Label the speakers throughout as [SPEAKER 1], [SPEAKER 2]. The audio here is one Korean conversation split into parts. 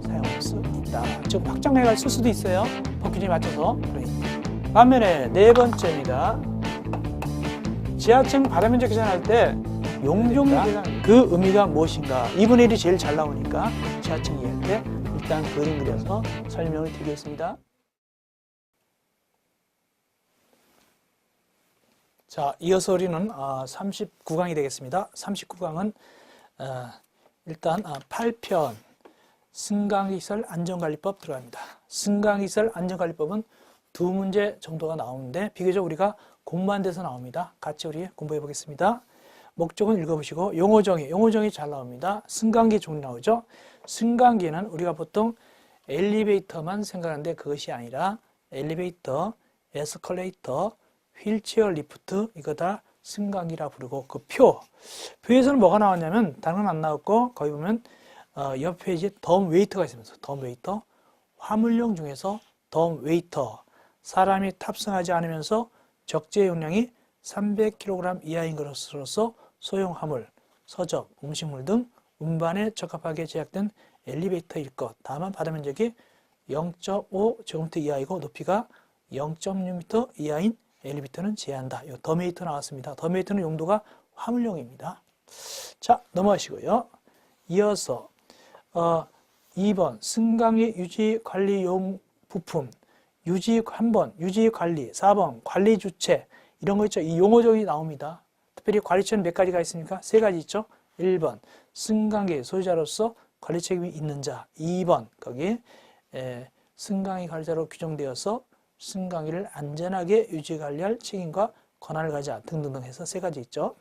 [SPEAKER 1] 사용할 수 있다. 즉 확장해가 쓸 수도 있어요. 법규에 맞춰서. 반면에 네 번째입니다. 지하층 바다면적 계산할 때 용적 계산 그 의미가 무엇인가? 2분의 1이 제일 잘 나오니까 지하층 이해할 때 일단 그림 그려서 설명을 드리겠습니다. 자, 이어서 우리는 39강이 되겠습니다. 39강은 일단 8편 승강기시설 안전관리법 들어갑니다. 승강기시설 안전관리법은 두 문제 정도가 나오는데 비교적 우리가 공부한 데서 나옵니다. 같이 우리 공부해 보겠습니다. 목적은 읽어보시고 용어 정의 잘 나옵니다. 승강기 종류 나오죠. 승강기는 우리가 보통 엘리베이터만 생각하는데 그것이 아니라 엘리베이터, 에스컬레이터, 휠체어 리프트 이거 다 승강기라 부르고 그 표에서는 뭐가 나왔냐면 다른 건 안 나왔고 거기 보면 옆 페이지에 덤 웨이터가 있으면서 덤 웨이터 화물용 중에서 덤 웨이터 사람이 탑승하지 않으면서 적재 용량이 300kg 이하인 것으로서 소형 화물, 서적, 음식물 등 운반에 적합하게 제작된 엘리베이터일 것. 다만 바다 면적이 0.5제곱미터 이하이고 높이가 0.6m 이하인 엘리베이터는 제한한다. 덤 웨이터 나왔습니다. 덤 웨이터는 용도가 화물용입니다. 자, 넘어가시고요. 이어서 2번 승강기 유지관리용 부품 한번 유지관리 4번 관리 주체 이런 거 있죠. 이 용어적이 나옵니다. 특별히 관리처는 몇 가지가 있습니까? 세 가지 있죠. 1번 승강기 소유자로서 관리 책임이 있는 자 2번 거기 승강기 관리자로 규정되어서 승강기를 안전하게 유지관리할 책임과 권한을 가지자 등등등 해서 세 가지 있죠.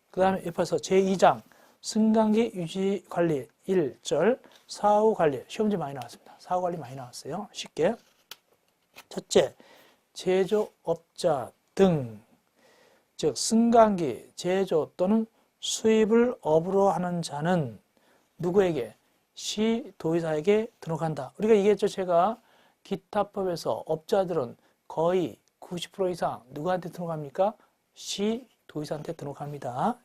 [SPEAKER 1] 그 다음에 옆에서 제2장 승강기 유지관리 1절 사후관리 시험지 많이 나왔습니다. 사후관리 많이 나왔어요. 쉽게 첫째, 제조업자 등 즉 승강기 제조 또는 수입을 업으로 하는 자는 누구에게? 시도의사에게 등록한다. 우리가 얘기했죠. 제가 기타법에서 업자들은 거의 90% 이상 누구한테 등록합니까? 시도의사한테 등록합니다.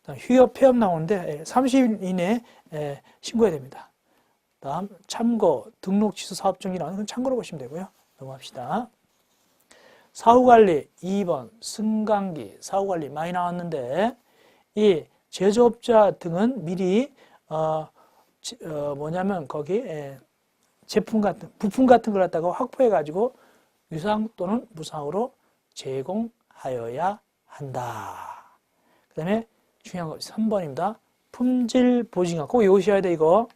[SPEAKER 1] 다음 휴업 폐업 나오는데 30일 이내에 신고해야 됩니다. 다음 참고 등록 취소 사업 중이 나오는 건 참고로 보시면 되고요. 넘어갑시다. 사후관리 2번 승강기 사후관리 많이 나왔는데 이 제조업자 등은 미리 뭐냐면 거기 제품 같은 부품 같은 걸 갖다가 확보해 가지고 유상 또는 무상으로 제공하여야 한다. 그 다음에 중요한 거 3번입니다. 품질 보증기간 꼭 외우셔야 돼 이거.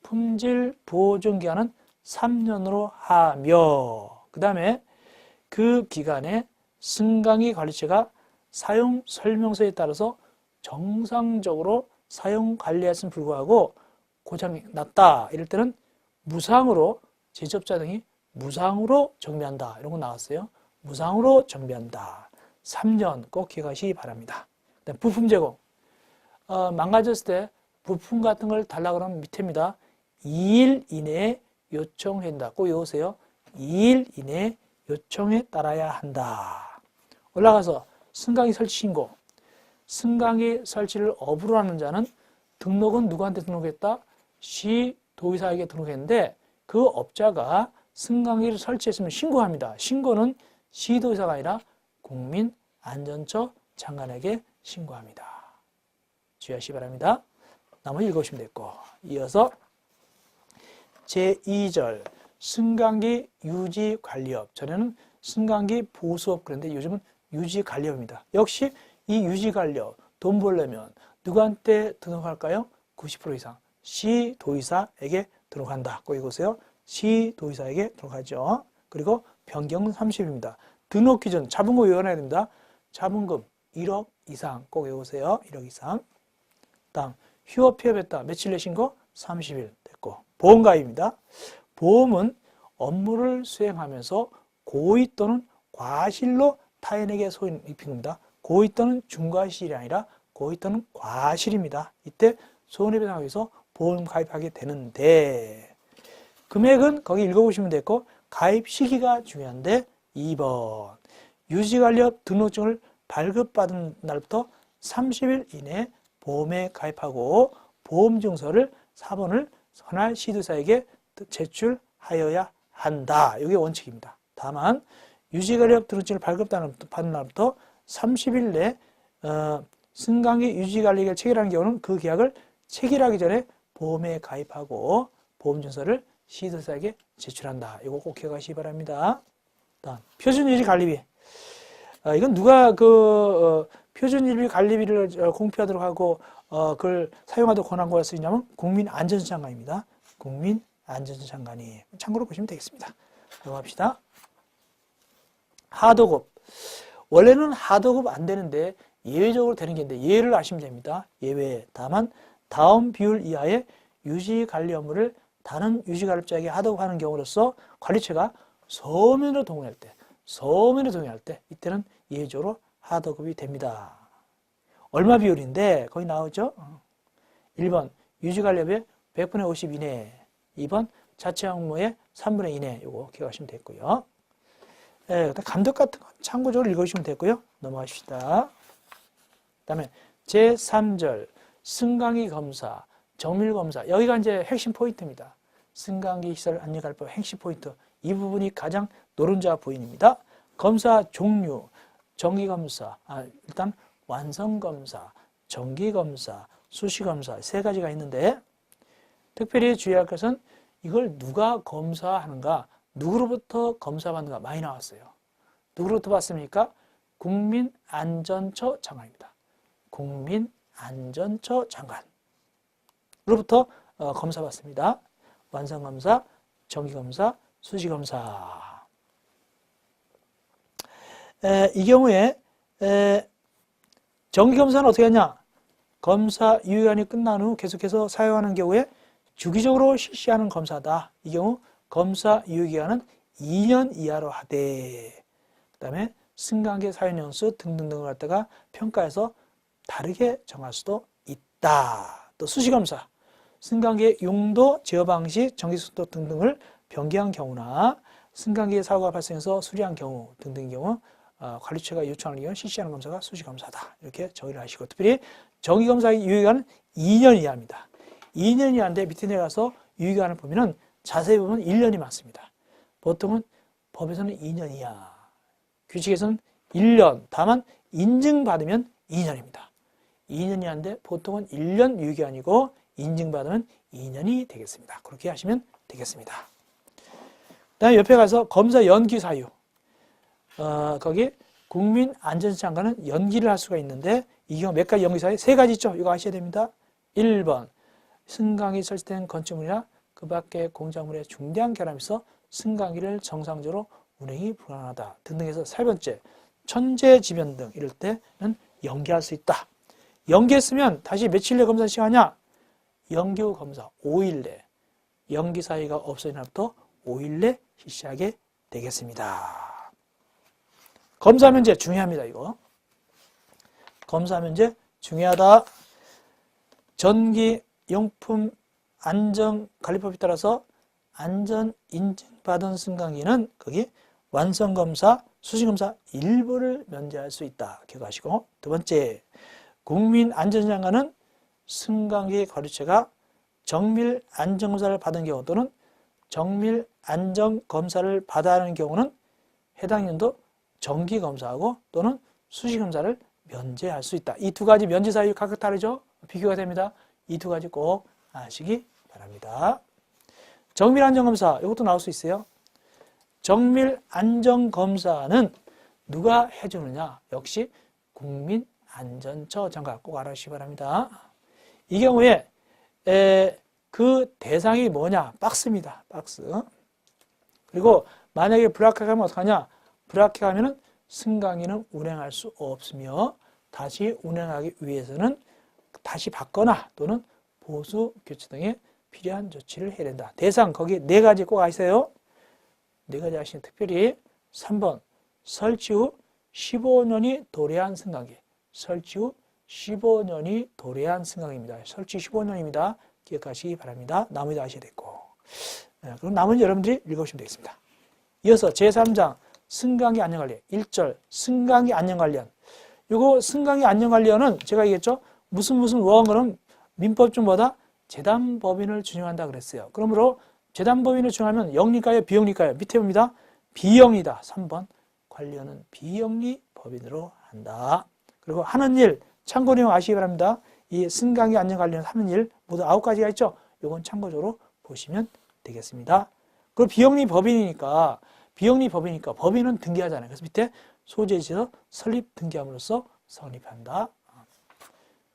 [SPEAKER 1] 품질 보증기간은 3년으로 하며 그 다음에 그 기간에 승강기 관리체가 사용 설명서에 따라서 정상적으로 사용 관리했음에 불구하고 고장이 났다. 이럴 때는 무상으로 제조업자 등이 무상으로 정비한다. 이런 거 나왔어요. 무상으로 정비한다. 3년 꼭 기억하시기 바랍니다. 부품 제공. 망가졌을 때 부품 같은 걸 달라 그러면 밑에입니다. 2일 이내에 요청한다. 꼭 외우세요. 2일 이내에 요청에 따라야 한다. 올라가서 승강기 설치 신고. 승강기 설치를 업으로 하는 자는 등록은 누구한테 등록했다? 시도의사에게 등록했는데 그 업자가 승강기를 설치했으면 신고합니다. 신고는 시도의사가 아니라 국민안전처 장관에게 신고합니다. 주의하시기 바랍니다. 나머지 읽으시면 됐고 이어서 제2절 승강기 유지관리업 전에는 승강기 보수업 그런데 요즘은 유지관리업입니다. 역시 이 유지관리업 돈 벌려면 누구한테 등록할까요? 90% 이상 시도의사에게 등록한다. 꼭 읽으세요. 시도의사에게 등록하죠. 그리고 변경은 30입니다. 등록 기준 잡은 거 외워놔야 됩니다. 자본금 1억 이상 꼭 외우세요. 1억 이상. 다음 휴업 폐업했다. 며칠 내신 거? 30일 됐고 보험가입니다. 보험은 업무를 수행하면서 고의 또는 과실로 타인에게 손해 입힌 겁니다. 고의 또는 중과실이 아니라 고의 또는 과실입니다. 이때 손해배상하기 위해서 보험 가입하게 되는데 금액은 거기 읽어보시면 됐고 가입 시기가 중요한데 2번 유지관리업 등록증을 발급받은 날부터 30일 이내에 보험에 가입하고 보험증서를 4번을 선할 시도사에게 제출하여야 한다. 이게 원칙입니다. 다만 유지관리업 등록증을 발급받는 날부터 30일 내 승강기 유지관리계획을 체결한 경우는 그 계약을 체결하기 전에 보험에 가입하고 보험증서를 시도사에게 제출한다. 이거 꼭 기억하시기 바랍니다. 다음 표준유지관리비. 이건 누가 표준유지관리비를 공표하도록 하고 그걸 사용하도록 권한고가 쓰이냐면 국민안전처 장관입니다. 국민안전처 장관이 참고로 보시면 되겠습니다. 넘어갑시다. 하도급. 원래는 하도급 안 되는데 예외적으로 되는 게 있는데 예를 아시면 됩니다. 예외. 다만 다음 비율 이하의 유지관리 업무를 다른 유지관리업자에게 하도급하는 경우로서 관리처가 서면으로 동의할 때 이때는 예외적으로 하도급이 됩니다. 얼마 비율인데 거기 나오죠. 1번 유지관리업의 100분의 50 이내, 2번 자체 업무의 3분의 2 이내. 이거 기억하시면 되고요. 감독 같은 건 참고적으로 읽으시면 되고요. 넘어가십시다. 그 다음에 제3절 승강기 검사, 정밀 검사. 여기가 이제 핵심 포인트입니다. 승강기 시설 안전관리법 핵심 포인트. 이 부분이 가장 노른자 부분입니다. 검사 종류, 정기검사, 일단 완성검사, 정기검사, 수시검사 세 가지가 있는데 특별히 주의할 것은 이걸 누가 검사하는가, 누구로부터 검사받는가 많이 나왔어요. 누구로부터 받습니까? 국민안전처 장관입니다. 국민안전처 장관으로부터 검사받습니다. 완성검사, 정기검사, 수시검사. 이 경우에 정기검사는 어떻게 하냐? 검사 유효기간이 끝난 후 계속해서 사용하는 경우에 주기적으로 실시하는 검사다. 이 경우 검사 유효기간은 2년 이하로 하되, 그 다음에 승강기 사용 연수 등등등을 갖다가 평가해서 다르게 정할 수도 있다. 또 수시검사, 승강기의 용도, 제어 방식, 전기 속도 등등을 변경한 경우나 승강기의 사고가 발생해서 수리한 경우 등등의 경우 관리처가 요청하는 경우 실시하는 검사가 수시검사다. 이렇게 정의를 하시고, 특별히 정기검사의 유효기간은 2년 이하입니다. 2년 이하인데 밑에 내려가서 유효기간을 보면은 자세히 보면 1년이 많습니다. 보통은 법에서는 2년 이하, 규칙에서는 1년, 다만 인증받으면 2년입니다. 2년 이하인데 보통은 1년 유효기간이고 인증받으면 2년이 되겠습니다. 그렇게 하시면 되겠습니다. 그 다음에 옆에 가서 검사 연기 사유. 거기 국민안전처 장관은 연기를 할 수가 있는데 이 경우 몇 가지 연기 사유? 3가지 있죠. 이거 아셔야 됩니다. 1번 승강기 설치된 건축물이나 그 밖의 공작물에 중대한 결함이 있어 승강기를 정상적으로 운행이 불가능하다 등등해서 3번째 천재지변 등 이럴 때는 연기할 수 있다. 연기했으면 다시 며칠 내 검사 시간이냐? 연기 후 검사 5일 내, 연기 사유가 없어진 날부터 5일 내 실시하게 되겠습니다. 검사 면제 중요합니다. 이거 검사 면제 중요하다. 전기용품 안전관리법에 따라서 안전 인증받은 승강기는 거기 완성검사, 수시검사 일부를 면제할 수 있다. 기억하시고, 두 번째 국민안전장관은 승강기 관리처가 정밀 안전검사를 받은 경우 또는 정밀 안전검사를 받아야 하는 경우는 해당 연도 정기검사하고 또는 수시검사를 면제할 수 있다. 이 두 가지 면제 사유 각각 다르죠? 비교가 됩니다. 이 두 가지 꼭 아시기 바랍니다. 정밀 안전검사, 이것도 나올 수 있어요. 정밀 안전검사는 누가 해주느냐? 역시 국민안전처 장관 꼭 알아주시기 바랍니다. 이 경우에 그 대상이 뭐냐? 박스입니다. 박스. 그리고 만약에 불합격하면 어떡하냐? 불합격하면은 승강기는 운행할 수 없으며 다시 운행하기 위해서는 다시 받거나 또는 보수 교체 등의 필요한 조치를 해야 된다. 대상 거기 4가지 꼭 아세요? 4가지 아시는 특별히 3번 설치 후 15년이 도래한 승강기. 설치 후 15년이 도래한 승강기입니다. 설치 15년입니다. 기억하시기 바랍니다. 나머지도 아셔야 되고. 그럼 나머지 여러분들이 읽어보시면 되겠습니다. 이어서 제3장 승강기 안전관리 1절 승강기 안전관리원. 요거 승강기 안전관리원은 제가 얘기했죠. 무슨 원고는 민법중보다 재단법인을 준용한다 그랬어요. 그러므로 재단법인을 준용하면 영리일까요? 비영리일까요? 밑에 봅니다. 비영리다. 3번. 관리원은 비영리 법인으로 한다. 그리고 하는 일, 참고 내용 아시기 바랍니다. 이 승강기 안전관리원 하는 일 모두 9가지가 있죠. 요건 참고적으로 보시면 되겠습니다. 그리고 비영리 법인이니까 법인은 등기하잖아요. 그래서 밑에 소재지에서 설립 등기함으로써 성립한다.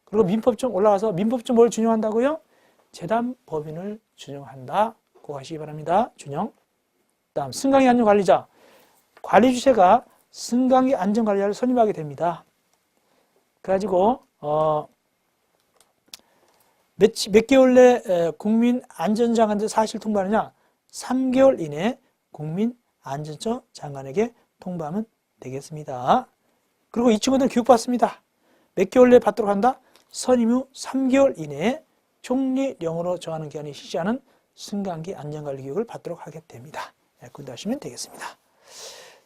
[SPEAKER 1] 그리고 민법중 올라가서 민법중 뭘 준용한다고요? 재단법인을 준용한다. 그거 아시기 바랍니다. 준용. 다음 승강기 안전관리자. 관리 주체가 승강기 안전관리자를 선임하게 됩니다. 그래가지고 몇 개월 내 국민안전장관한테 사실 통보하느냐? 3개월 이내 국민안전처 장관에게 통보하면 되겠습니다. 그리고 이 친구들은 교육받습니다. 몇 개월 내에 받도록 한다? 선임 후 3개월 이내에 총리령으로 정하는 기간이 시시하는 승강기 안전관리 교육을 받도록 하게 됩니다. 그런데 하시면 되겠습니다.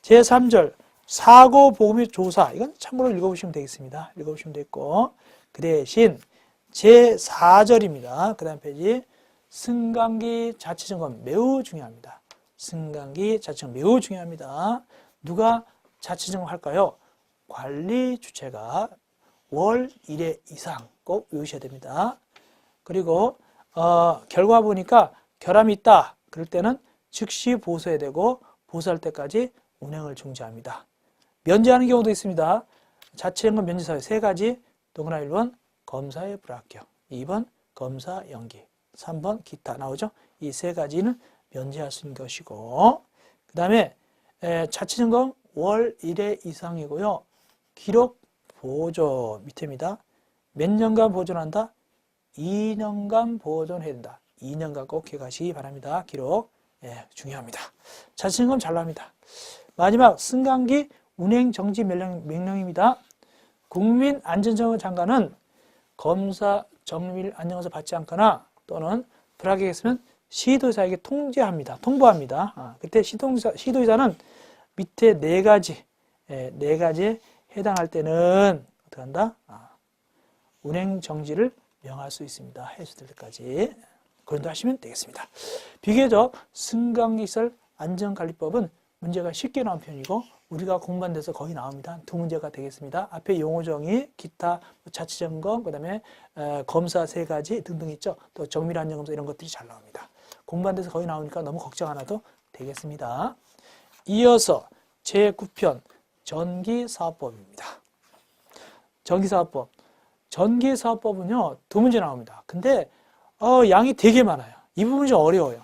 [SPEAKER 1] 제3절 사고보고 및 조사, 이건 참고로 읽어보시면 되겠습니다. 읽어보시면 되겠고, 그 대신 제4절입니다. 그 다음 페이지 승강기 자체점검 매우 중요합니다. 승강기 자체점검 매우 중요합니다. 누가 자체점검할까요? 관리 주체가 월 1회 이상 꼭 외우셔야 됩니다. 그리고 결과 보니까 결함이 있다. 그럴 때는 즉시 보수해야 되고 보수할 때까지 운행을 중지합니다. 면제하는 경우도 있습니다. 자체점검 면제 사유 3가지. 동그라미 1번 검사의 불합격, 2번 검사 연기, 3번 기타 나오죠? 이 3가지는 면제할 수 있는 것이고, 그 다음에 자체점검 월 1회 이상이고요. 기록 보존 밑에입니다. 몇 년간 보존한다? 2년간 보존해야 된다. 2년간 꼭 기억하시기 바랍니다. 기록 중요합니다. 자체점검 잘 나옵니다. 마지막 승강기 운행 정지 명령입니다. 국민안전정보 장관은 검사 정밀 안전검사 받지 않거나 또는 불합격했으면 시도의사에게 통보합니다. 그때 시도의사는 밑에 4가지에 해당할 때는 어떻게 한다? 운행 정지를 명할 수 있습니다. 해수될 때까지. 그런데 하시면 되겠습니다. 비교적 승강기시설 안전관리법은 문제가 쉽게 나온 편이고 우리가 공부한 데서 거의 나옵니다. 2문제가 되겠습니다. 앞에 용어정의, 기타, 자체점검, 그 다음에 검사 3가지 등등 있죠. 또 정밀안전검사 이런 것들이 잘 나옵니다. 공부한 데서 거의 나오니까 너무 걱정 안 해도 되겠습니다. 이어서 제9편 전기사업법입니다. 전기사업법. 전기사업법은요 2문제 나옵니다. 근데 양이 되게 많아요. 이 부분이 좀 어려워요.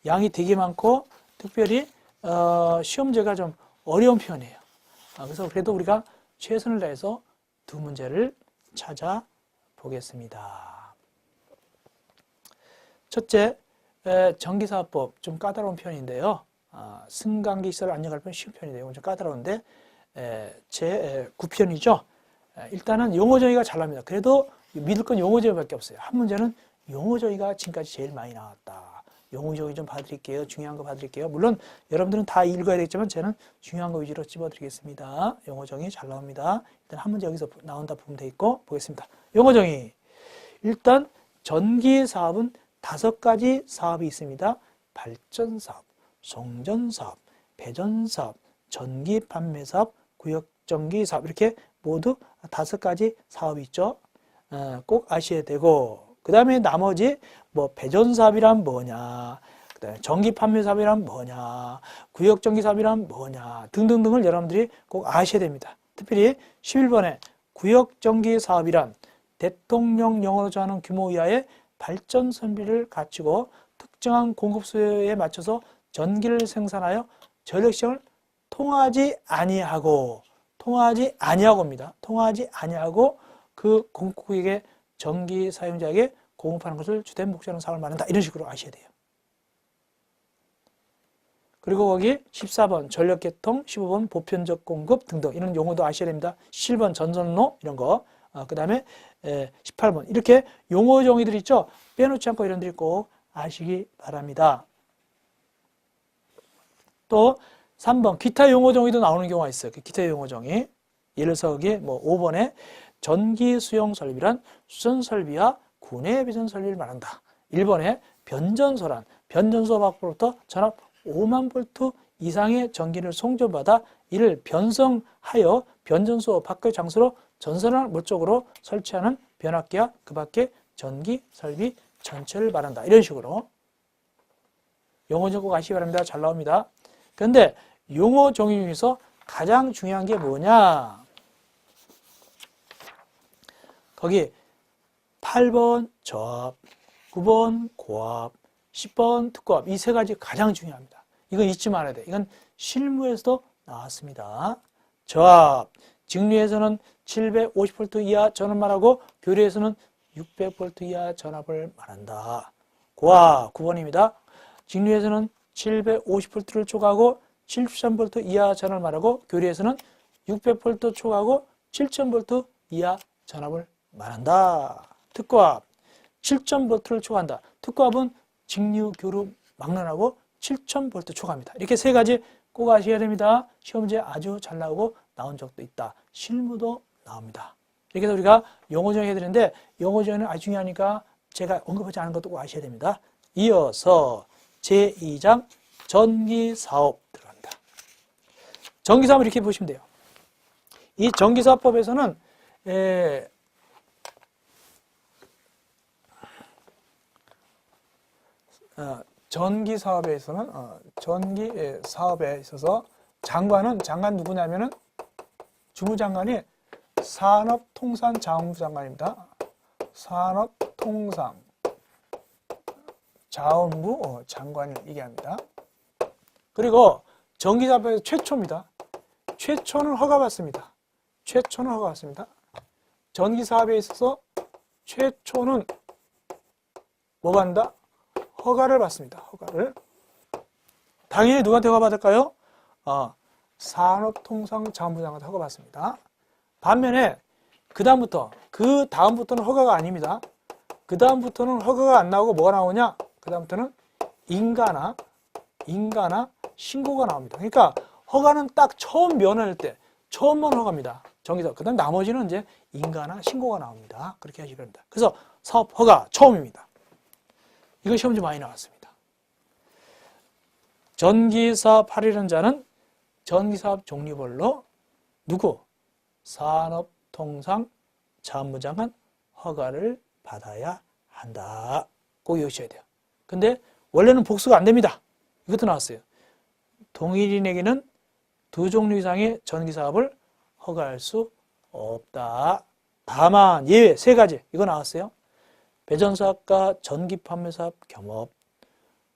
[SPEAKER 1] 양이 되게 많고 특별히 시험제가 좀 어려운 편이에요. 그래서 그래도 우리가 최선을 다해서 2문제를 찾아보겠습니다. 첫째, 전기사업법 좀 까다로운 편인데요. 승강기 시설 안전관리법 쉬운 편인데요. 좀 까다로운데 제9편이죠. 일단은 용어 정의가 잘 납니다. 그래도 믿을 건 용어 정의밖에 없어요. 한 문제는 용어 정의가 지금까지 제일 많이 나왔다. 용어 정의 좀 봐드릴게요. 중요한 거 봐드릴게요. 물론 여러분들은 다 읽어야 되겠지만 저는 중요한 거 위주로 찝어드리겠습니다. 용어 정의 잘 나옵니다. 일단 한 문제 여기서 나온다 보면 돼 있고 보겠습니다. 용어 정의. 일단 전기 사업은 5가지 사업이 있습니다. 발전사업, 송전사업, 배전사업, 전기 판매사업, 구역전기사업 이렇게 모두 5가지 사업이 있죠. 꼭 아셔야 되고 그 다음에 나머지 뭐 배전사업이란 뭐냐, 그 다음에 전기 판매사업이란 뭐냐, 구역전기사업이란 뭐냐 등등등을 여러분들이 꼭 아셔야 됩니다. 특별히 11번에 구역전기사업이란 대통령령으로 정하는 규모 이하의 발전 설비를 갖추고 특정한 공급 수요에 맞춰서 전기를 생산하여 전력 시장을 통하지 아니하고입니다. 통하지 아니하고 그 공급국에게 전기 사용자에게 공급하는 것을 주된 목적으로 사업을 말한다. 이런 식으로 아셔야 돼요. 그리고 거기 14번 전력계통, 15번 보편적 공급 등등 이런 용어도 아셔야 됩니다. 17번 전선로 이런 거, 그 다음에 18번 이렇게 용어 정의들 있죠. 빼놓지 않고 이런 들 꼭 아시기 바랍니다. 또 3번 기타 용어 정의도 나오는 경우가 있어요. 기타 용어 정의. 예를 들어서 여기 뭐 5번에 전기 수용 설비란 수전 설비와 구내 배전 설비를 말한다. 1번에 변전소란 변전소 밖으로부터 전압 5만 볼트 이상의 전기를 송전받아 이를 변성하여 변전소 밖의 장소로 전선을 목적으로 설치하는 변압기와 그 밖의 전기 설비 전체를 말한다. 이런 식으로 용어 정보 아시기 바랍니다. 잘 나옵니다. 그런데 용어 정의 중에서 가장 중요한 게 뭐냐? 거기 8번 저압, 9번 고압, 10번 특고압 이 세 가지 가장 중요합니다. 이건 잊지 말아야 돼. 이건 실무에서도 나왔습니다. 저압, 직류에서는 750V 이하 전압 말하고 교류에서는 600V 이하 전압을 말한다. 고압 9번입니다. 직류에서는 750V를 초과하고 73V 이하 전압을 말하고 교류에서는 600V 초과하고 7000V 이하 전압을 말한다. 특고압 7000V를 초과한다. 특고압은 직류 교류 막론하고 7000V 초과합니다. 이렇게 세 가지 꼭 아셔야 됩니다. 시험지에 아주 잘 나오고 나온 적도 있다. 실무도 나옵니다. 이렇게 해서 우리가 용어 정의 해드리는데 용어 정의는 아주 중요하니까 제가 언급하지 않은 것도 꼭 아셔야 됩니다. 이어서 제2장 전기사업 들어갑니다. 전기사업을 이렇게 보시면 돼요. 이 전기사업법에서는 전기사업에서는 전기사업에 있어서 장관 누구냐면은 주무장관이 산업통상자원부 장관입니다. 산업통상자원부 장관이 얘기합니다. 그리고 전기사업에서 최초입니다. 최초는 허가받습니다. 최초는 허가받습니다. 전기사업에 있어서 최초는 뭐 받는다? 허가를 받습니다. 허가를. 당연히 누구한테 허가받을까요? 산업통상자원부 장관한테 허가받습니다. 반면에 그 다음부터는 허가가 아닙니다. 그 다음부터는 허가가 안 나오고 뭐가 나오냐? 그 다음부터는 인가나 신고가 나옵니다. 그러니까 허가는 딱 처음 면허할 때 처음만 허가입니다. 전기사업. 그 다음 나머지는 이제 인가나 신고가 나옵니다. 그렇게 하시기 바랍니다. 그래서 사업 허가 처음입니다. 이거 시험지 많이 나왔습니다. 전기사업 하려는 자는 전기사업 종류별로 누구? 산업통상자원부장관 허가를 받아야 한다. 꼭 외우셔야 돼요. 근데 원래는 복수가 안 됩니다. 이것도 나왔어요. 동일인에게는 2종류 이상의 전기사업을 허가할 수 없다. 다만 예외 3가지. 이거 나왔어요. 배전사업과 전기판매사업 겸업,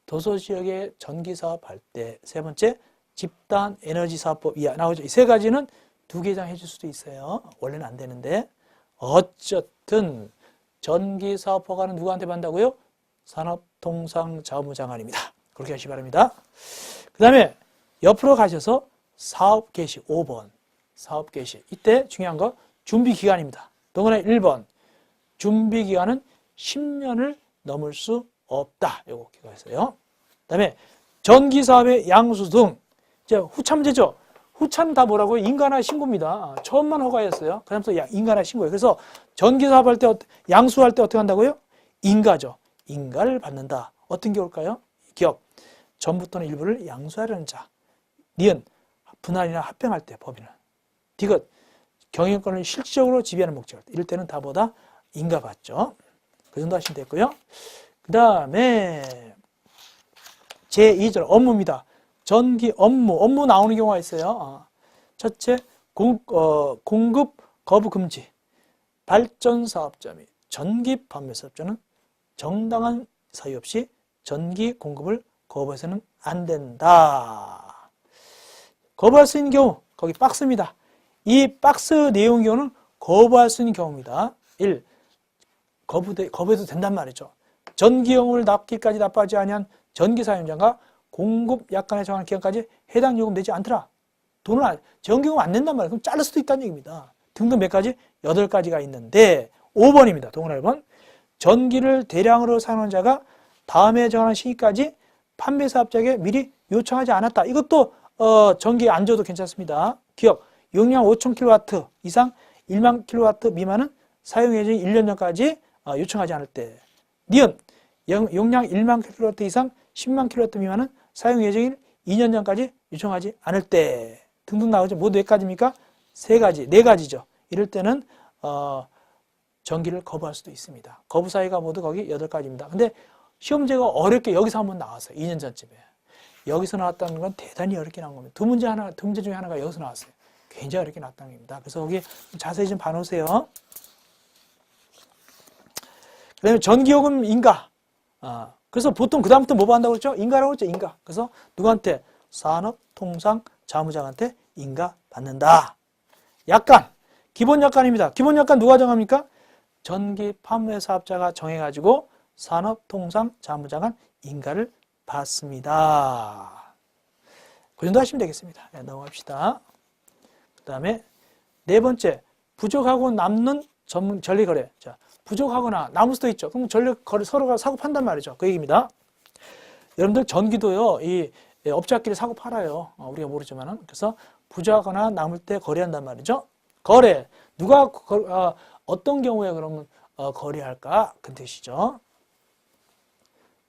[SPEAKER 1] 도서지역의 전기사업 할 때, 3번째 집단에너지사업법 이하 나오죠. 이 3가지는 2개 이상 해줄 수도 있어요. 원래는 안 되는데 어쨌든 전기사업 허가는 누구한테 받는다고요? 산업통상자원부 장관입니다. 그렇게 하시기 바랍니다. 그 다음에 옆으로 가셔서 사업 개시 5번 사업 개시. 이때 중요한 거 준비기간입니다. 동원의 1번 준비기간은 10년을 넘을 수 없다. 요거 기가있어요. 그 다음에 전기사업의 양수 등 이제 후참제죠. 후차는 다 뭐라고요? 인가나 신고입니다. 처음만 허가했어요. 그러면서 인가나 신고예요. 그래서 전기사업 할 때 양수할 때 어떻게 한다고요? 인가죠. 인가를 받는다. 어떤 경우일까요? 기업 전부 또는 일부를 양수하려는 자. 니은 분할이나 합병할 때 법인은. 디귿 경영권을 실질적으로 지배하는 목적일 때. 이럴 때는 다보다 인가받죠. 그 정도 하시면 되고요. 그 다음에 제2절 업무입니다. 전기 업무 나오는 경우가 있어요. 첫째, 공급 거부 금지. 발전사업자 및 전기 판매사업자는 정당한 사유 없이 전기 공급을 거부해서는 안 된다. 거부할 수 있는 경우, 거기 박스입니다. 이 박스 내용 경우는 거부할 수 있는 경우입니다. 1. 거부해도 된단 말이죠. 전기요금을 납기까지 납부하지 아니한 전기사용자가 공급 약관에 정한 기간까지 해당 요금 내지 않더라. 전기요금 안 낸단 말이에요. 그럼 자를 수도 있다는 얘기입니다. 등등 몇 가지? 8가지가 있는데 5번입니다. 동그라미 1번. 전기를 대량으로 사용하는 자가 다음에 정하는 시기까지 판매사업자에게 미리 요청하지 않았다. 이것도 전기 안 줘도 괜찮습니다. 기업 용량 5000kW 이상 1만 킬로와트 미만은 사용 예정이 1년 전까지 요청하지 않을 때. 니은 용량 1만 킬로와트 이상 10만 킬로와트 미만은 사용 예정일 2년 전까지 요청하지 않을 때 등등 나오죠. 모두 몇 가지입니까? 세 가지, 네 가지죠. 이럴 때는 전기를 거부할 수도 있습니다. 거부 사유가 모두 거기 8가지입니다. 근데 시험제가 어렵게 여기서 한번 나왔어요. 2년 전쯤에. 여기서 나왔다는 건 대단히 어렵게 나온 겁니다. 두 문제 중에 하나가 여기서 나왔어요. 굉장히 어렵게 나왔다는 겁니다. 그래서 거기 자세히 좀 봐놓으세요. 그 다음에 전기요금 인가. 그래서 보통 그다음부터 뭐 받는다고 그랬죠? 인가라고 그랬죠? 인가. 그래서 누구한테? 산업통상자무장한테 인가 받는다. 약관. 기본 약관입니다. 기본 약관 누가 정합니까? 전기판매사업자가 정해가지고 산업통상자무장한 인가를 받습니다. 그 정도 하시면 되겠습니다. 네, 넘어갑시다. 그 다음에 네 번째, 부족하고 남는 전리거래. 자, 부족하거나 남을 수도 있죠. 그럼 전리거래 서로가 사고 판단 말이죠. 그 얘기입니다. 여러분들 전기도요, 이 업자끼리 사고 팔아요. 우리가 모르지만은. 그래서 부족하거나 남을 때 거래한단 말이죠. 거래. 누가 어떤 경우에 그러면 거래할까? 그 뜻이죠.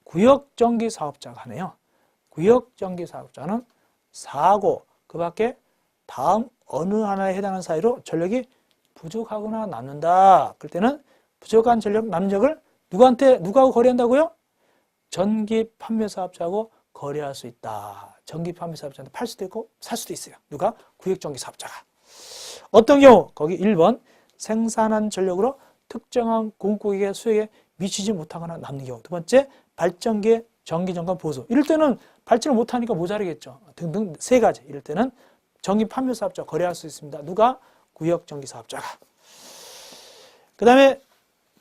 [SPEAKER 1] 구역전기사업자가 하네요. 구역전기사업자는 사고, 그 밖에 다음 어느 하나에 해당하는 사유로 전력이 부족하거나 남는다. 그럴 때는 부족한 전력 남력을 누구하고 거래한다고요? 전기판매사업자하고 거래할 수 있다. 전기판매사업자한테 팔 수도 있고 살 수도 있어요. 누가? 구역전기사업자가. 어떤 경우? 거기 1번 생산한 전력으로 특정한 공급국의 수요에 미치지 못하거나 남는 경우. 두 번째, 발전기의 전기전감 보수. 이럴 때는 발전을 못하니까 모자르겠죠. 등등 세 가지. 이럴 때는 전기판매사업자 거래할 수 있습니다. 누가? 구역전기사업자가. 그 다음에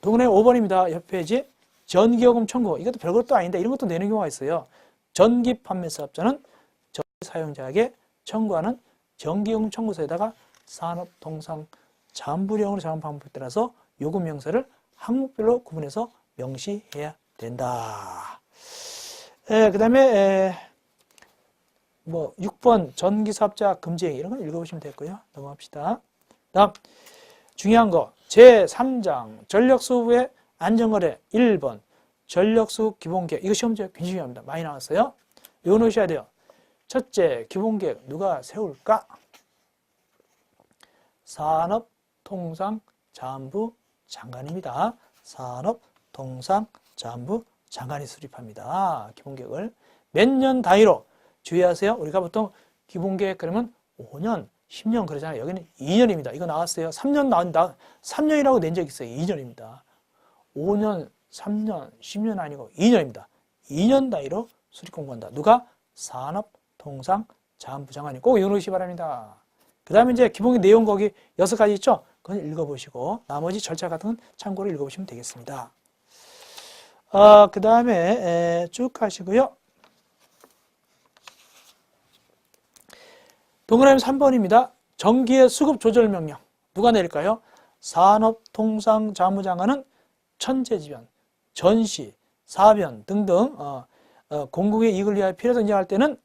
[SPEAKER 1] 동그라미 5번입니다. 옆 페이지. 전기요금 청구. 이것도 별것도 아닌데 이런 것도 내는 경우가 있어요. 전기판매사업자는 전기사용자에게 청구하는 전기요금 청구서에다가 산업통상자원부령으로 정한 방법에 따라서 요금 명세를 항목별로 구분해서 명시해야 된다. 그 다음에 6번 전기사업자 금지행위 이런 걸 읽어보시면 되고요. 넘어갑시다. 다음 중요한 거 제3장 전력수급의 안전거래 1번 전력수급 기본계획. 이거 시험제 굉장히 중요합니다. 많이 나왔어요. 이거 넣으셔야 돼요. 첫째, 기본계획 누가 세울까? 산업통상자원부 장관입니다. 산업통상자원부 장관이 수립합니다. 기본계획을 몇 년 단위로 주의하세요. 우리가 보통 기본계획 그러면 5년, 10년 그러잖아요. 여기는 2년입니다. 이거 나왔어요. 3년이라고 낸 적 있어요. 2년입니다. 5년, 3년, 10년 아니고 2년입니다. 2년 단위로 수립 공부한다. 누가? 산업통상자원부 장관이 꼭 읽어놓으시기 바랍니다. 그 다음에 이제 기본계획 내용 거기 6가지 있죠? 그건 읽어보시고 나머지 절차 같은 건 참고로 읽어보시면 되겠습니다. 그 다음에 쭉 하시고요. 동그라미 3번입니다. 전기의 수급 조절 명령. 누가 내릴까요? 산업통상자원부장관은 천재지변, 전시, 사변 등등 공공의 이익을 위하여 필요해서 인정할 때는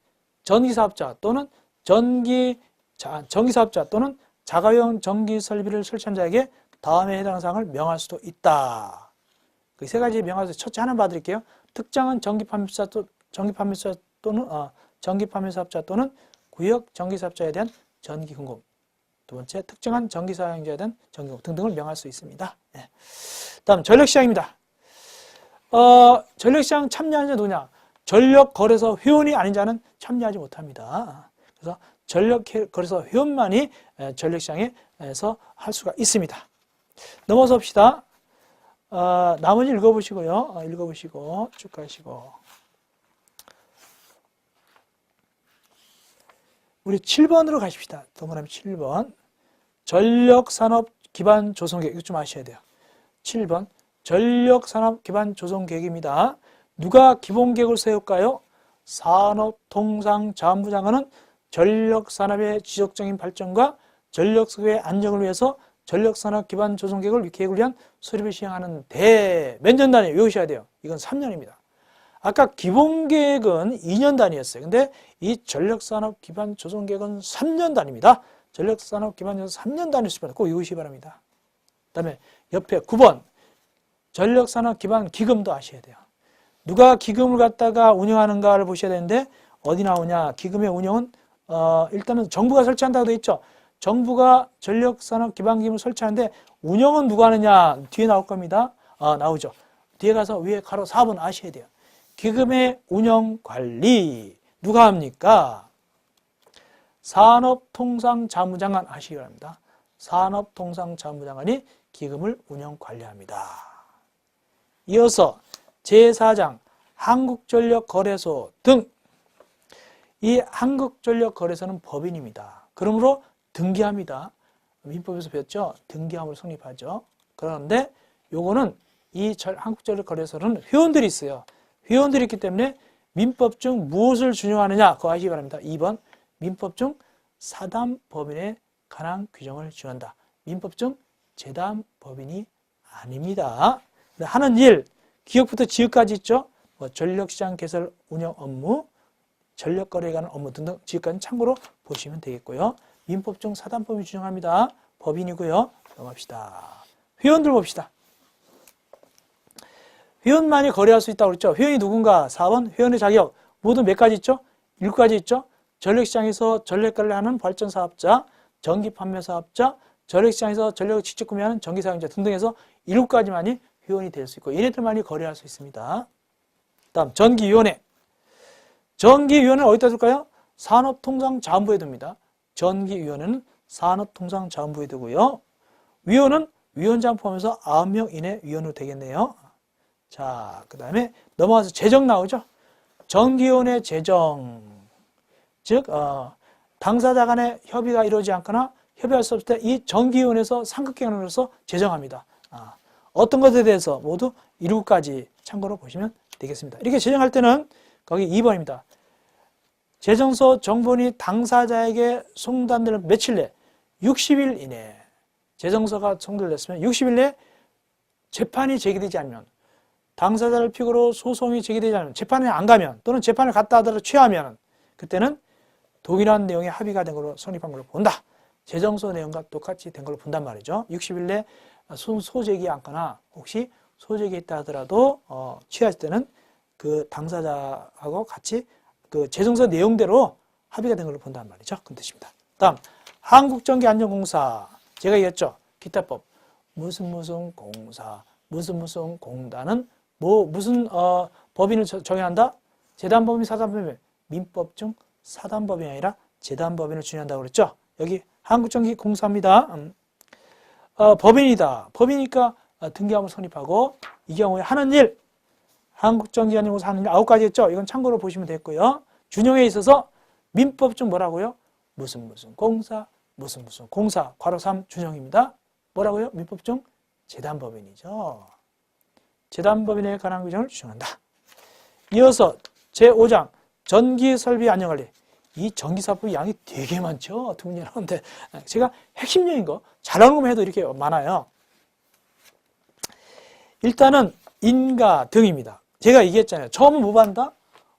[SPEAKER 1] 전기사업자 또는 전기사업자 또는 자가용 전기설비를 설치한 자에게 다음에 해당하는 사항을 명할 수도 있다. 그 세 가지 명할 수 첫째 하나 봐드릴게요. 특정한 전기판매사 또는 구역 전기사업자에 대한 전기 공급. 두 번째, 특정한 전기사용자에 대한 전기 공급 등등을 명할 수 있습니다. 네. 다음 전력시장입니다. 전력시장 참여하는 자 누구냐? 전력거래소 회원이 아닌 자는 참여하지 못합니다. 그래서 전력거래소 회원만이 전력시장에서 할 수가 있습니다. 넘어서 봅시다. 나머지 읽어보시고요. 읽어보시고 쭉 가시고. 우리 7번으로 가십시다. 동그라미 7번. 전력산업 기반 조성계획. 이거 좀 아셔야 돼요. 7번. 전력산업 기반 조성계획입니다. 누가 기본계획을 세울까요? 산업통상자원부 장관은 전력산업의 지속적인 발전과 전력수급의 안정을 위해서 전력산업 기반 조성계획을 위한 수립을 시행하는데 몇 년 단위 외우셔야 돼요. 이건 3년입니다. 아까 기본계획은 2년 단위였어요. 근데 이 전력산업 기반 조성계획은 3년 단위입니다. 전력산업기반연수 3년 단위 수립한다. 꼭 외우시기 바랍니다. 그 다음에 옆에 9번 전력산업기반기금도 아셔야 돼요. 누가 기금을 갖다가 운영하는가를 보셔야 되는데 어디 나오냐. 기금의 운영은 일단은 정부가 설치한다고 되어 있죠. 정부가 전력산업기반기금을 설치하는데 운영은 누가 하느냐. 뒤에 나올 겁니다. 나오죠. 뒤에 가서 위에 가로 4번 아셔야 돼요. 기금의 운영관리 누가 합니까? 산업통상자무장관 아시기 바랍니다. 산업통상자무장관이 기금을 운영관리합니다. 이어서 제4장 한국전력거래소 등. 이 한국전력거래소는 법인입니다. 그러므로 등기합니다. 민법에서 배웠죠? 등기함을 성립하죠. 그런데 요거는 이 한국전력거래소는 회원들이 있어요. 회원들이 있기 때문에 민법 중 무엇을 준용하느냐 그거 아시기 바랍니다. 2번 민법 중 사단법인에 관한 규정을 준한다. 민법 중 재단법인이 아닙니다. 하는 일, 기업부터 지역까지 있죠. 전력시장 개설 운영 업무, 전력거래에 관한 업무 등등 지역까지 참고로 보시면 되겠고요. 민법 중 사단법인이 준용합니다. 법인이고요. 넘어갑시다. 회원들 봅시다. 회원만이 거래할 수 있다고 그랬죠. 회원이 누군가? 4번 회원의 자격 모두 몇 가지 있죠? 7가지 있죠. 전력시장에서 전력거래를 하는 발전사업자, 전기판매사업자, 전력시장에서 전력을 직접 구매하는 전기사용자 등등해서 7가지만이 회원이 될 수 있고 얘네들만이 거래할 수 있습니다. 다음 전기위원회. 전기위원회는 어디다 둘까요? 산업통상자원부에 둡니다. 전기위원회는 산업통상자원부에 두고요. 위원은 위원장 포함해서 9명 이내 위원으로 되겠네요. 자, 그 다음에 넘어가서 재정 나오죠. 전기위원회 재정. 즉 당사자 간의 협의가 이루어지지 않거나 협의할 수 없을 때 이 전기위원회에서 상급기관으로서 재정합니다. 어떤 것에 대해서 모두 7가지 참고로 보시면 되겠습니다. 이렇게 재정할 때는 거기 2번입니다. 재정서 정본이 당사자에게 송달되는 며칠 내 60일 이내 재정서가 송달됐으면 60일 내 재판이 제기되지 않으면 당사자를 피고로 소송이 제기되지 않으면 재판에 안 가면 또는 재판을 갔다 하더라도 취하면 그때는 동일한 내용의 합의가 된 걸로 성립한 걸로 본다. 재정서 내용과 똑같이 된 걸로 본단 말이죠. 60일 내 소제기 않거나 혹시 소제기했다 하더라도 취하실 때는 그 당사자하고 같이 그 재정서 내용대로 합의가 된 걸로 본단 말이죠. 그 뜻입니다. 다음 한국전기안전공사 제가 얘기했죠. 기타법 무슨 공사 무슨 공단은 무슨 법인을 정의한다? 재단법인 사단법인 민법 중 사단법인이 아니라 재단법인을 준용한다고 그랬죠. 여기 한국전기공사입니다. 법인이다. 법이니까 등기함을 성립하고 이 경우에 하는 일 한국전기안전공사 하는 일 9가지 했죠. 이건 참고로 보시면 됐고요. 준용에 있어서 민법 중 뭐라고요? 무슨 공사 무슨 공사 괄호 3 준용입니다. 뭐라고요? 민법 중 재단법인이죠. 재단법인에 관한 규정을 준용한다. 이어서 제5장 전기설비 안전관리. 이 전기사업부 양이 되게 많죠. 두 분이 나오는데 제가 핵심적인 거 잘하는 것만 해도 이렇게 많아요. 일단은 인가 등입니다. 제가 얘기했잖아요. 처음은 뭐 받는다?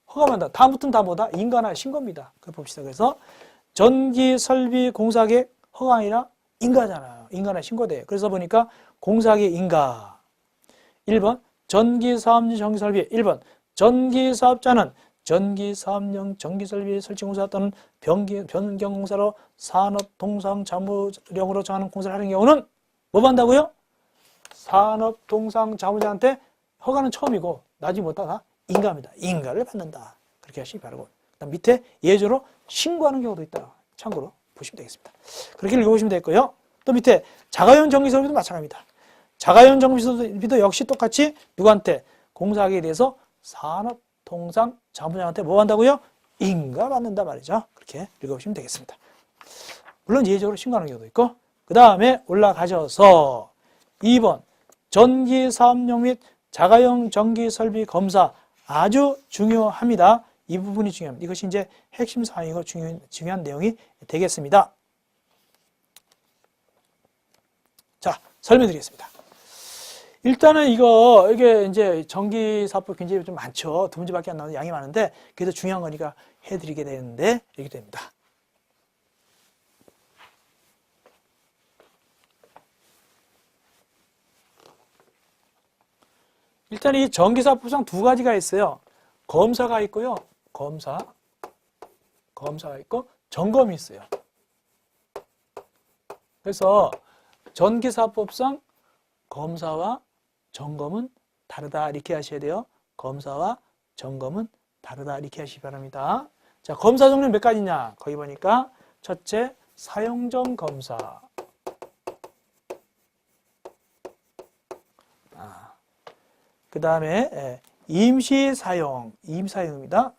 [SPEAKER 1] 허가받는다. 다음부터는 다 뭐다? 인가나 신고입니다. 그걸 봅시다. 그래서 전기설비 공사계획 허가 아니라 인가잖아요. 인가나 신고돼. 그래서 보니까 공사계획 인가. 1번 전기사업용 전기설비. 1번 전기사업자는 전기사업용 전기설비 설치공사 또는 변경공사로 산업통상자무령으로 정하는 공사를 하는 경우는 뭐 받는다고요? 산업통상자무장한테 허가는 처음이고 나중에 뭐다? 인가입니다. 인가를 받는다. 그렇게 하시기 바라고. 그다음 밑에 예조로 신고하는 경우도 있다. 참고로 보시면 되겠습니다. 그렇게 읽어보시면 되겠고요. 또 밑에 자가용 전기설비도 마찬가지입니다. 자가용 전기설비도 역시 똑같이 누구한테? 공사하기에 대해서 산업통상자무장한테 뭐 한다고요? 인가 받는다 말이죠. 그렇게 읽어보시면 되겠습니다. 물론 예외적으로 신고하는 경우도 있고 그 다음에 올라가셔서 2번 전기사업용 및 자가용 전기설비 검사 아주 중요합니다. 이 부분이 중요합니다. 이것이 이제 핵심 사항이고 중요한 내용이 되겠습니다. 자, 설명드리겠습니다. 일단은 이게 이제 전기사업부 굉장히 좀 많죠. 두 문제밖에 안 나오는 양이 많은데 그래도 중요한 거니까 해드리게 되는데 이렇게 됩니다. 일단 이 전기사법상 두 가지가 있어요. 검사가 있고요. 검사가 있고 점검이 있어요. 그래서 전기사법상 검사와 점검은 다르다 이렇게 하셔야 돼요. 검사와 점검은 다르다 이렇게 하시기 바랍니다. 자, 검사 종류는 몇 가지냐? 거기 보니까 첫째, 사용전 검사. 그 다음에 임시사용, 임사용입니다.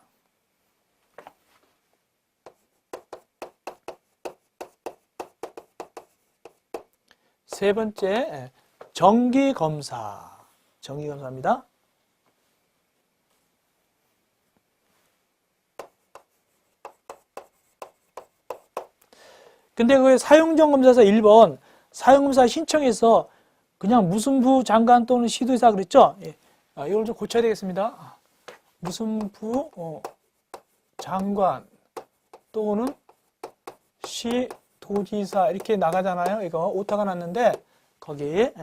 [SPEAKER 1] 세 번째, 정기검사, 정기검사입니다. 근데 그 사용전 검사에서 1번 사용검사 신청해서 그냥 무슨 부 장관 또는 시도지사 그랬죠? 예. 이걸 좀 고쳐야 되겠습니다. 무슨 부 장관 또는 시도지사 이렇게 나가잖아요. 이거 오타가 났는데 거기에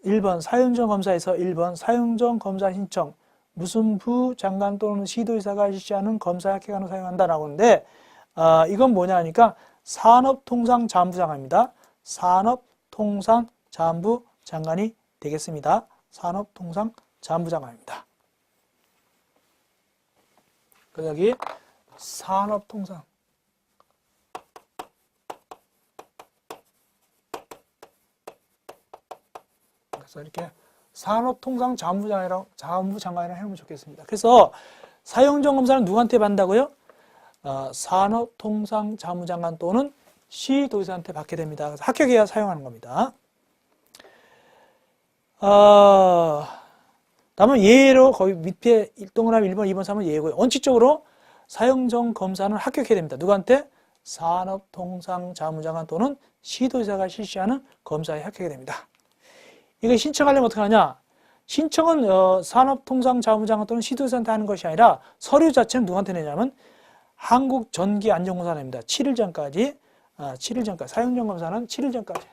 [SPEAKER 1] 1번 사용전 검사에서 1번 사용전 검사 신청 무슨 부 장관 또는 시도지사가 실시하는 검사 학회관을 사용한다라고 하는데 이건 뭐냐 하니까 산업통상자원부장관입니다. 산업통상자원부장관이 되겠습니다. 산업통상자원부장관입니다. 그래서 여기 산업통상 그래서 이렇게 산업통상자원부장관이라고 해놓으면 좋겠습니다. 그래서 사용전 검사는 누구한테 받는다고요? 산업통상자원부장관 또는 시도지사한테 받게 됩니다. 그래서 합격해야 사용하는 겁니다. 다음은 예로 거기 밑에 동그라미 1번, 2번, 3번 예고요. 원칙적으로 사용전 검사는 합격해야 됩니다. 누구한테? 산업통상자원부장관 또는 시도지사가 실시하는 검사에 합격해야 됩니다. 이거 신청하려면 어떻게 하냐? 신청은 산업통상자원부장관 또는 시도지사한테 하는 것이 아니라 서류 자체는 누구한테 내냐면 한국전기안전공사가 냅니다. 7일 전까지, 7일 전까지, 사용전 검사는 7일 전까지.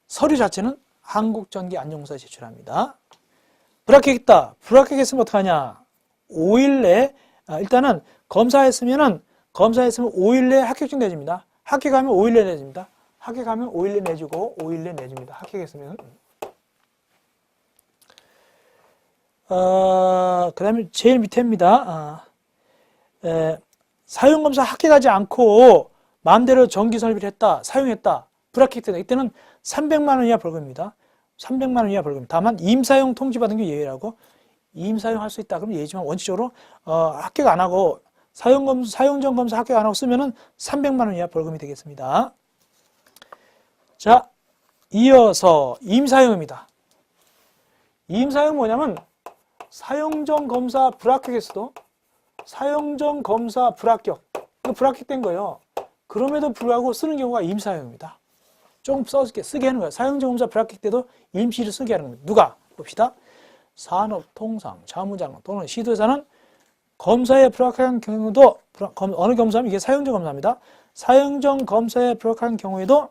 [SPEAKER 1] 서류 자체는 한국전기안전공사에 제출합니다. 불합격했다. 불합격했으면 어떡하냐? 5일 내에, 일단은 검사했으면 5일 내에 합격증 내줍니다. 합격하면 5일 내에 내줍니다. 합격하면 5일 내에 내주고 5일 내에 내줍니다. 합격했으면. 그 다음에 제일 밑에입니다. 사용검사 합격하지 않고 마음대로 전기 설비를 했다, 사용했다, 불합격했다. 이때는 300만 원 이하 벌금입니다. 300만 원 이하 벌금. 다만 임사용 통지받은 게 예외라고. 임사용할 수 있다. 그럼 예지만 원칙적으로 합격 안 하고 사용전 검사 합격 안 하고 쓰면은 300만 원 이하 벌금이 되겠습니다. 자, 이어서 임사용입니다. 임사용 뭐냐면 사용전 검사 불합격했어도 사용전 검사 불합격. 이거 불합격된 거예요. 그럼에도 불구하고 쓰는 경우가 임사용입니다. 조금 쓰게 하는 거예요. 사용전 검사 불합격 때도 임시를 쓰게 하는 겁니다. 누가? 봅시다. 산업통상자원부장관 또는 시도지사는 검사에 불합격한 경우도 어느 검사면 이게 사용전 검사입니다. 사용전 검사에 불합격한 경우에도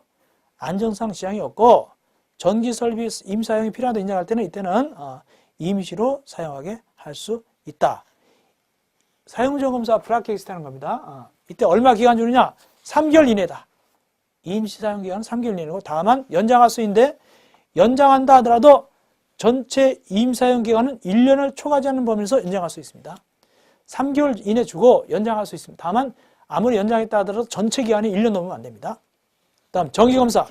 [SPEAKER 1] 안전상 지장이 없고 전기 설비 임사용이 필요하다 인정할 때는 이때는 임시로 사용하게 할 수 있다. 사용전 검사 불합격했다는 겁니다. 이때 얼마 기간 주느냐? 3개월 이내다. 임시 사용 기간은 3개월 이내고 다만 연장할 수 있는데 연장한다 하더라도 전체 임사용 기간은 1년을 초과하지 않는 범위에서 연장할 수 있습니다. 3개월 이내 주고 연장할 수 있습니다. 다만 아무리 연장했다 하더라도 전체 기간이 1년 넘으면 안 됩니다. 다음 정기검사.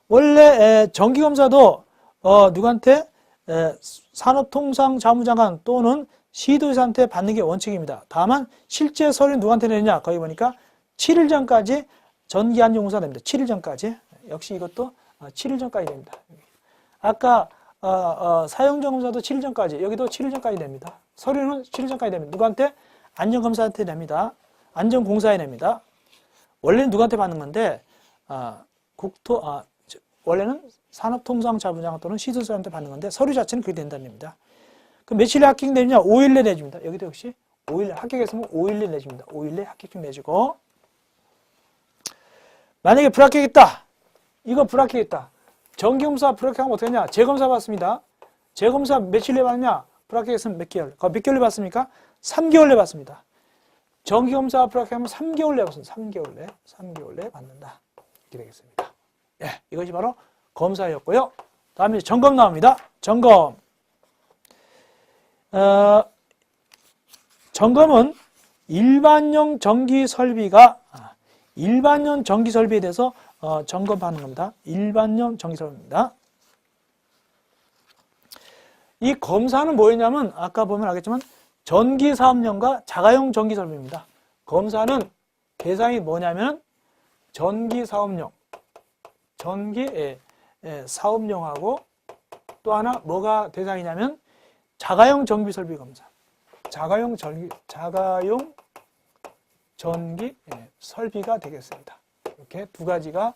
[SPEAKER 1] 원래 정기검사도 누구한테? 산업통상자원부장관 또는 시도지사한테 받는 게 원칙입니다. 다만 실제 서류는 누구한테 내느냐? 거기 보니까 7일 전까지 전기안전공사 됩니다. 7일 전까지. 역시 이것도 7일 전까지 됩니다. 아까 사용전 검사도 7일 전까지, 여기도 7일 전까지 됩니다. 서류는 7일 전까지 됩니다. 누구한테? 안전검사한테 냅니다. 안전공사에 냅니다. 원래는 누구한테 받는 건데 원래는 산업통상자원부장관 또는 시도지사한테 받는 건데 서류 자체는 그렇게 된다는 겁니다. 그럼 며칠에 합격되느냐? 5일 내에 내줍니다. 여기도 역시 5일 합격했으면 5일 내에 내줍니다. 5일 내에 합격증 내주고 만약에 불합격 있다. 이거 불합격 있다. 정기검사 불합격하면 어떻게 하냐? 재검사 받습니다. 재검사 며칠 내에 받느냐? 불합격했으면 몇 개월? 몇 개월 내 받습니까? 3개월 내 받습니다. 정기검사 불합격하면 3개월 내 받습니다. 3개월 내 받는다. 이렇게 되겠습니다. 예, 이것이 바로 검사였고요. 다음에 점검 나옵니다. 점검. 점검은 일반용 전기 설비가 일반용 전기 설비에 대해서 점검하는 겁니다. 일반용 전기 설비입니다. 이 검사는 뭐였냐면 아까 보면 알겠지만 전기 사업용과 자가용 전기 설비입니다. 검사는 대상이 뭐냐면 전기 사업용, 전기 사업용하고 또 하나 뭐가 대상이냐면 자가용 전기 설비 검사. 자가용 전기 설비가 되겠습니다. 이렇게 두 가지가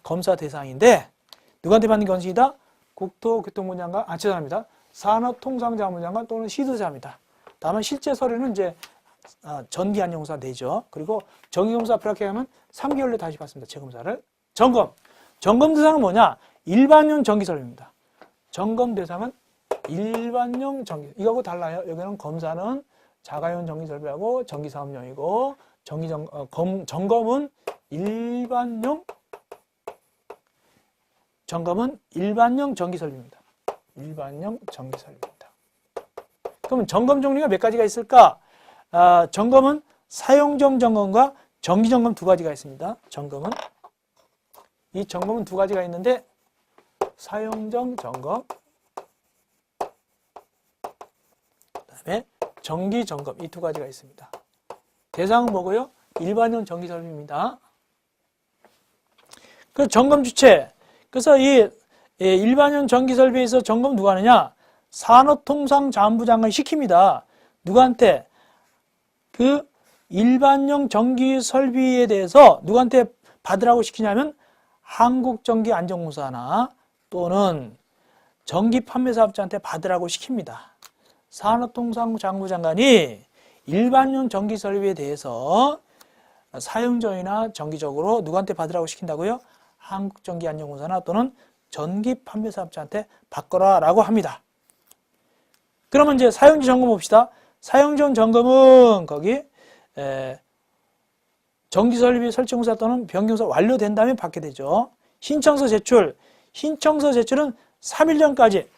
[SPEAKER 1] 검사 대상인데 누구한테 받는 견식이다? 국토교통부 장관, 죄송합니다. 산업통상자원부 장관 또는 시도자입니다. 다만 실제 서류는 이제 전기 안전공사 내죠. 그리고 정기검사 불합격하면 3개월 내에 다시 받습니다. 재검사를. 점검. 점검 대상은 뭐냐? 일반용 전기 설비입니다. 점검 대상은 일반용 전기, 이거하고 달라요. 여기는 검사는 자가용 전기 설비하고 전기 사업용이고 점검은 일반용 전기 설비입니다. 일반용 전기 설비입니다. 그러면 점검 종류가 몇 가지가 있을까? 점검은 사용정 점검과 정기 점검 두 가지가 있습니다. 이 점검은 두 가지가 있는데 사용정 점검, 그다음에 정기 점검, 이 두 가지가 있습니다. 대상은 뭐고요? 일반용 전기 설비입니다. 그 점검 주체. 그래서 이 일반용 전기 설비에서 점검 누가 하느냐? 산업통상자원부 장관이 시킵니다. 누구한테? 그 일반용 전기 설비에 대해서 누구한테 받으라고 시키냐면 한국전기안전공사나 또는 전기 판매사업자한테 받으라고 시킵니다. 산업통상자원부 장관이 일반용 전기 설비에 대해서 사용전이나 정기적으로 누구한테 받으라고 시킨다고요? 한국전기안전공사나 또는 전기 판매사업자한테 받거라라고 합니다. 그러면 이제 사용지 점검 봅시다. 사용전 점검은 거기 전기설비 설치공사 또는 변경사 완료된 다음에 받게 되죠. 신청서 제출. 신청서 제출은 3일 전까지.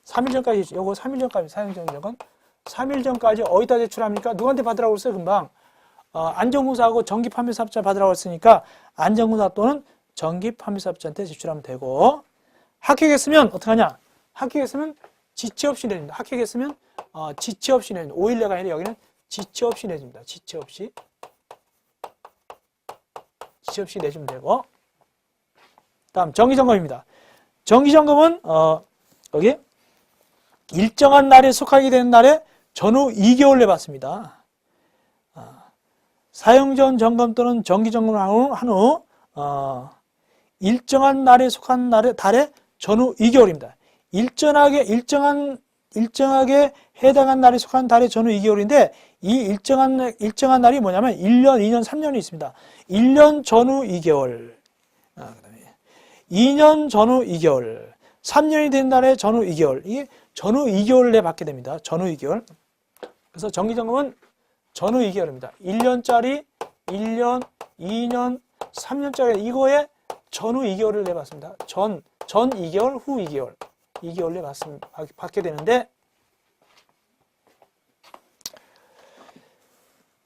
[SPEAKER 1] 3일 전까지. 요거 3일 전까지 사용전 점검. 3일 전까지 어디다 제출합니까? 누구한테 받으라고 했어요, 금방? 안전공사하고 전기판매사업자 받으라고 했으니까 안전공사 또는 전기판매사업자한테 제출하면 되고, 합격했으면 어떻게 하냐? 합격했으면 지체 없이 내줍니다. 합격했으면 지체 없이 내줍니다. 5일 내가 아니라 여기는 지체 없이 내줍니다. 지체 없이 내주면 되고, 다음 정기점검입니다. 정기점검은 여기 일정한 날에 속하게 되는 날에 전후 2개월 내 받습니다. 사용전 점검 또는 정기점검을 한 후 일정한 날에 속한 달에 전후 2개월입니다. 일정하게 해당한 날에 속한 달에 전후 2개월인데 이 일정한 날이 뭐냐면 1년, 2년, 3년이 있습니다. 1년 전후 2개월, 그다음에 2년 전후 2개월, 3년이 된 날에 전후 2개월, 이게 전후 2개월 내 받게 됩니다. 전후 2개월. 그래서 정기점검은 전후 2개월입니다. 1년짜리, 1년, 2년, 3년짜리 이거에 전후 2개월을 내봤습니다. 전 2개월, 후 2개월. 2개월 내 받게 되는데,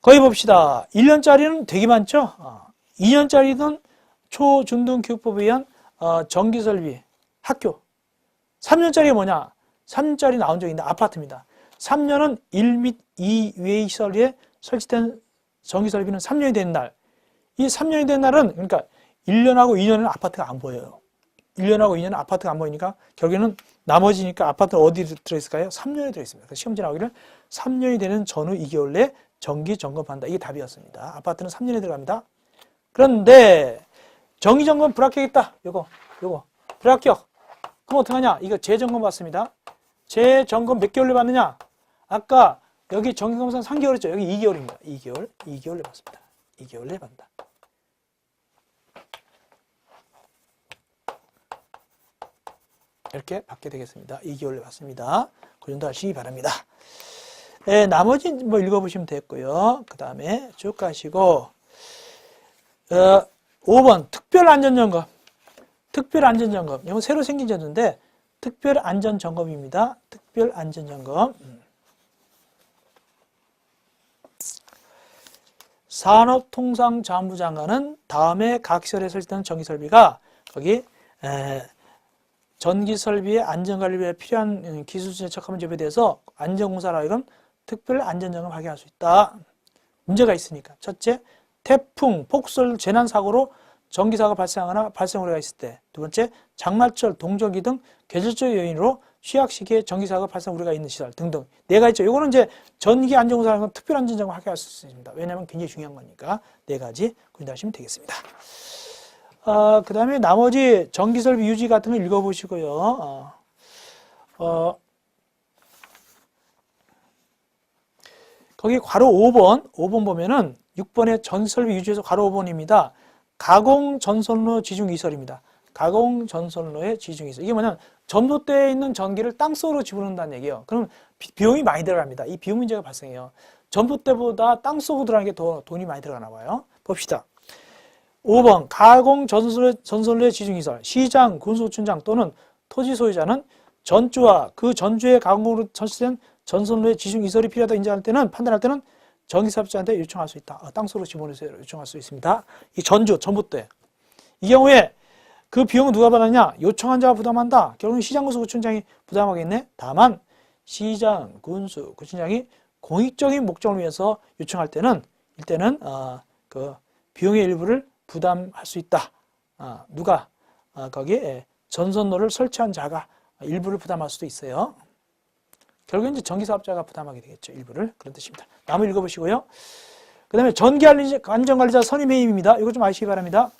[SPEAKER 1] 거기 봅시다. 1년짜리는 되게 많죠? 2년짜리는 초, 중, 등 교육법에 의한 전기설비, 학교. 3년짜리가 뭐냐? 3년짜리 나온 적이 있는데 아파트입니다. 3년은 1 및 2 외의 시설에 설치된 전기설비는 3년이 된 날. 이 3년이 된 날은, 그러니까 1년하고 2년은 아파트가 안 보여요. 1년하고 2년은 아파트가 안 보이니까 결국에는 나머지니까 아파트는 어디 들어있을까요? 3년에 들어있습니다. 그래서 시험지 나오기를 3년이 되는 전후 2개월 내 정기 점검한다. 이게 답이었습니다. 아파트는 3년에 들어갑니다. 그런데 정기 점검 불합격했다. 요거 불합격. 그럼 어떡하냐? 이거 재점검 받습니다. 재점검 몇 개월에 받느냐? 아까 여기 정기검사는 3개월 했죠. 여기 2개월입니다. 2개월 내 받습니다. 2개월 내 받는다. 이렇게 받게 되겠습니다. 2개월로 받습니다. 그 정도 하시기 바랍니다. 나머지 뭐 읽어보시면 됐고요. 그 다음에 쭉 가시고 5번 특별안전점검. 특별안전점검. 이건 새로 생긴 제도인데 특별안전점검입니다. 특별안전점검. 산업통상자원부 장관은 다음에 각 시설에 설치되는 전기설비가 거기 전기설비의 안전관리에 위해 필요한 기술적 척하면 제보에 대해서 안전공사로 하여금 특별안전점검을 하게 할 수 있다. 문제가 있으니까. 첫째, 태풍, 폭설, 재난사고로 전기사고가 발생하거나 발생 우려가 있을 때. 두 번째, 장마철, 동절기 등 계절적 요인으로 취약 시기에 전기사고가 발생 우려가 있는 시설 등등. 네 가지 있죠. 이거는 이제 전기 안전공사라는 건 특별안전점검을 하게 할 수 있습니다. 왜냐하면 굉장히 중요한 거니까. 네 가지 구현하시면 되겠습니다. 그 다음에 나머지 전기설비 유지 같은 거 읽어보시고요. 거기 괄호 5번 보면은 6번에 전설비 유지에서 괄호 5번입니다. 가공전선로 지중이설입니다. 가공전선로의 지중이설. 이게 뭐냐면 전봇대에 있는 전기를 땅속으로 집어넣는다는 얘기예요. 그럼 비용이 많이 들어갑니다. 이 비용 문제가 발생해요. 전봇대보다 땅속으로 들어가는 게 더 돈이 많이 들어가나 봐요. 봅시다. 5번 가공전선로의 지중이설. 시장, 군수구청장 또는 토지 소유자는 전주와 그 전주의 가공으로 설치된 전선로의 지중 이설이 필요하다 인정할 때는 판단할 때는 전기사업자한테 요청할 수 있다. 땅속으로 집어넣으세요. 요청할 수 있습니다. 이 전봇대. 이 경우에 그 비용은 누가 받느냐? 요청한 자가 부담한다. 결국은 시장 군수 구청장이 부담하겠네. 다만 시장 군수 구청장이 공익적인 목적을 위해서 요청할 때는 이때는 그 비용의 일부를 부담할 수 있다. 누가 거기에 전선로를 설치한 자가 일부를 부담할 수도 있어요. 결국은 이제 전기사업자가 부담하게 되겠죠. 일부를. 그런 뜻입니다. 다음 읽어보시고요. 그 다음에 전기안전관리자 선임해임입니다. 이거 좀 아시기 바랍니다.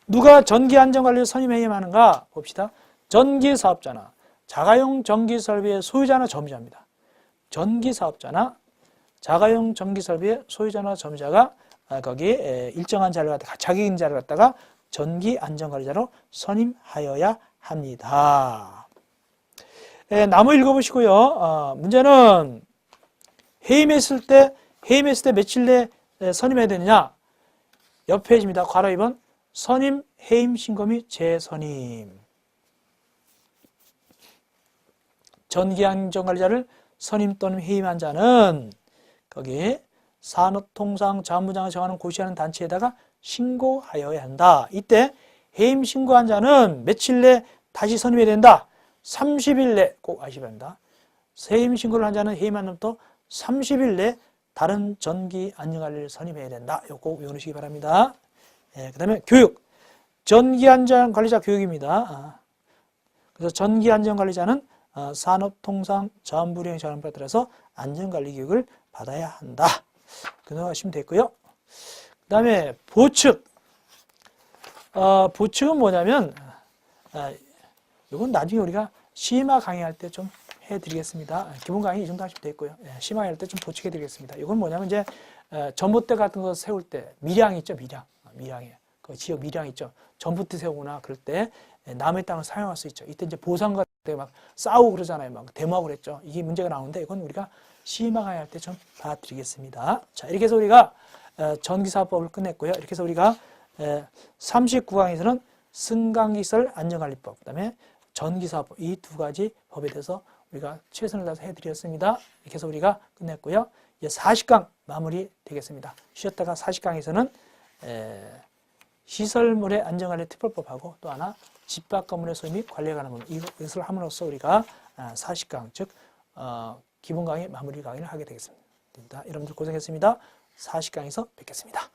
[SPEAKER 1] 누가 전기안전관리자 선임해임하는가 봅시다. 전기사업자나 자가용 전기설비의 소유자나 점유자입니다. 전기사업자나 자가용 전기설비의 소유자나 점유자가 거기에 일정한 자를 갖다가 자기 있는 자를 갖다가 전기안전관리자로 선임하여야 합니다. 나무 읽어보시고요. 문제는 해임했을 때 며칠 내에 선임해야 되느냐? 옆 페이지입니다. 괄호 2번 선임, 해임, 신고 및 재선임. 전기안전관리자를 선임 또는 해임한 자는 거기 산업통상자원부장이 정하는 고시하는 단체에다가 신고하여야 한다. 이때 해임 신고한 자는 며칠 내 다시 선임해야 된다. 30일 내 꼭 아시기 바랍니다. 해임 신고를 한 자는 해임한 놈도 30일 내 다른 전기안전관리를 선임해야 된다. 이거 꼭 외우시기 바랍니다. 그 다음에 교육. 전기안전관리자 교육입니다. 그래서 전기안전관리자는 산업통상자원부령 자원부에 따라서 안전관리 교육을 받아야 한다. 그 정도 하시면 되고요. 그 다음에 보측. 보측은 뭐냐면 이건 나중에 우리가 심화 강의할 때 좀 해드리겠습니다. 기본 강의 이 정도 하시면 되고요. 심화 강의할 때 좀 보충해드리겠습니다. 이건 뭐냐면 이제 전봇대 같은 거 세울 때 밀양 있죠, 밀양에 그 지역 밀양 있죠. 전봇대 세우거나 그럴 때 남의 땅을 사용할 수 있죠. 이때 이제 보상과 때 막 싸우고 그러잖아요. 막 대모하고 그랬죠. 이게 문제가 나오는데 이건 우리가 심화 강의할 때 좀 봐드리겠습니다. 자, 이렇게 해서 우리가 전기사업법을 끝냈고요. 이렇게 해서 우리가 39강에서는 승강기설 안전관리법, 그 다음에 전기사업법 이 두 가지 법에 대해서 우리가 최선을 다해서 해드렸습니다. 이렇게 해서 우리가 끝냈고요. 이제 40강 마무리 되겠습니다. 쉬었다가 40강에서는 시설물의 안전관리 특별법하고 또 하나 집밖 건물의 소유 및 관리에 관한 부분 이것을 함으로써 우리가 40강 즉 기본 강의 마무리 강의를 하게 되겠습니다. 여러분들 고생했습니다. 40강에서 뵙겠습니다.